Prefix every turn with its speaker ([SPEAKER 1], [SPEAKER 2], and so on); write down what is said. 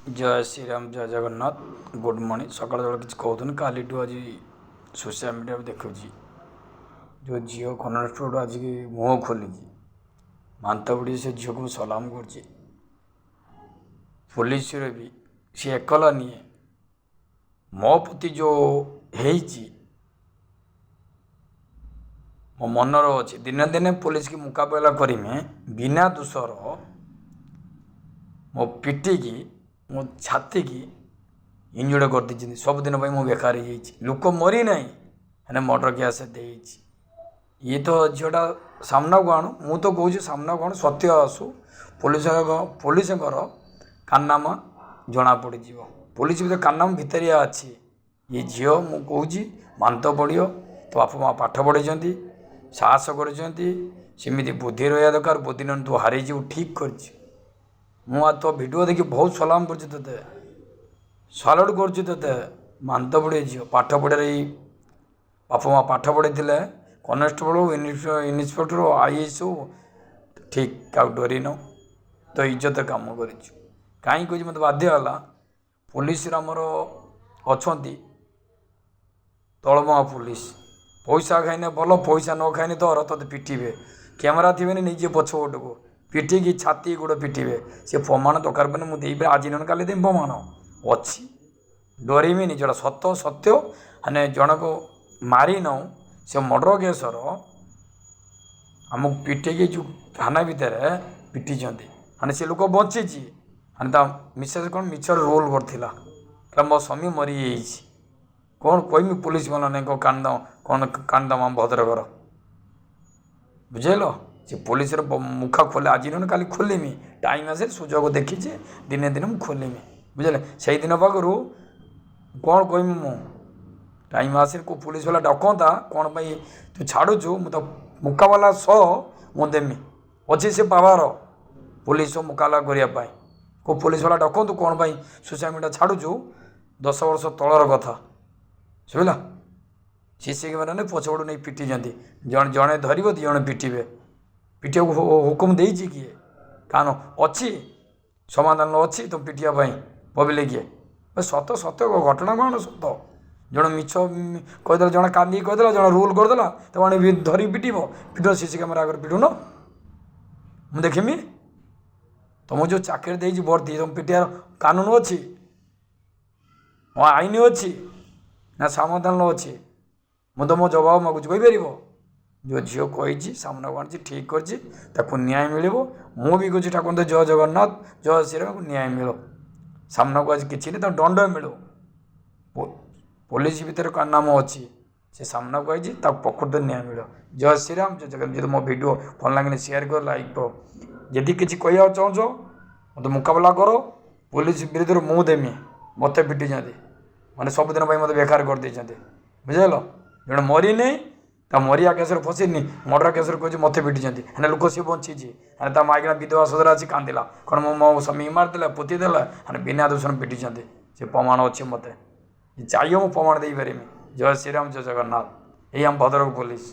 [SPEAKER 1] जय श्रीराम जय Jagannath good morning सकाल जो किसी कहतुनि काली आज सोशल मीडिया देखुँ जो झील खनन आज मुँह खोली मांतबड़ी से झील को सलाम कर पुलिस भी सी एकला निए मो प्रति जो है मो मनर अच्छे दिने दिने पुलिस की मुकाबला करें बिना दोषर मो पिटी की मो छाती की इंजुरी कर दी सबुदिन मो बेकार लोक मरी ना हेने मर्डर केस दे ये तो झीटा सामना को आणु मु तो कहूँ सामना को आणु सत्य आसू पुलिस कारनामा जना पड़ पुलिस भी कारनामा भितरिया अच्छी ये झील मु कहूँ मानत पड़ो तो बापा माँ पाठ पढ़े साहस करमती बुद्धि रहा दरकार बुद्धि न तू हारी ठीक कर तो भिडियो देखी बहुत सलाम कर सल्यूट कर मानत पड़े झील पाठ पढ़े बापा माँ पाठ पढ़े कनेस्टेबल इन्स्पेक्टर आईएएस ठीक क्या डरी न तो इज्जत काम कर कहीं कह मत बाध्यला पुलिस आमर अच्छा तलमा पुलिस पैसा खाइने भल पैसा न खाइने तो ते पिटे कैमेरा थे नहीं पछपट को पिटिकी छाती गोड़ पिटे सी प्रमाण दरकार पे मुझे आज न का प्रमाण अच्छी डरमी जोड़ा सत सत्य हाँ जनक मारी नौ से मर्डर केसर आमको पिटेकी जो थाना भितर पिटी हाँ से लोक बची हाँ मिसेस कौन मिछर रोल कर मो स्वामी मरी कौन कहमी पुलिस वाला नहीं कांद कौन कांदम भद्रकर बुझेल से पुलिस मुखा खोले आज न का खोलमी टाइम आसे सुजोग देखी दिने दिन मुझे खोलमी बुझे से दिन पाखु कौन कहमी मु टाइम आसे को पुलिस वाला डकता कौन पाई तू छाड़ुचु मु तो मुकाबला मुदेमी अच्छे से पावर पुलिस मुकाबला करने को पुलिस वाला डकतु कौन पाई सोशल मीडिया छाड़ुचु 10 वर्ष तलर कथा शुला सीसी कैमेरा नहीं पछपटू नहीं पिटी जन जड़े धर दिज पिटे पिटे हुकुम दे किए कान अच्छी समाधान अच्छी तुम पिटिया पबिले किए सत सत्य घटना कौन सत जन मिछ कहीदे जन कांदी कहीदेला जन रोल करदेला तो धरी पिट पिट सीसी कैमेरा आगे पिटुन मुझे देखमी तुम जो चाकरी दे वर्दी तुम पिटियार कानून अच्छी आईन अच्छी ना समाधान अच्छी मुझे मो जवाब मागुच कहीपर जो झील कही सामना को आनी ठीक कर न्याय मिल मु भी कह ठाकुर जय जगन्नाथ जय श्रीराम न्याय मिल सामना को आज कि दंड मिल पुलिस भीतर कारनाम अच्छी से सामना को आई प्रकृत न्याय मिल जय श्रीराम जय जगन्नाथ जो मो भिडियो भल लगे शेयर कर लाइक कर जदि किसी कह चाहो मत मुकाबला कर पुलिस विरुद्ध मु देमी मत पिटी मैंने सबुदिन मत बेकार कर बुझेल जड़े मरी नहीं मरिया केस फसीनी मर्डर केस कह मत पिटी हाँ लोक सी बची हाँ माइना विधवा सदर आसी कांदिला कौन मो स्वामी मारिदेला पोतीदेला हाँ बिना दोषण पिटी से प्रमाण अच्छे मत चाहिए मुझे प्रमाण दे पारे जय श्रीराम जय जगन्नाथ यही आम भद्रक पुलिस।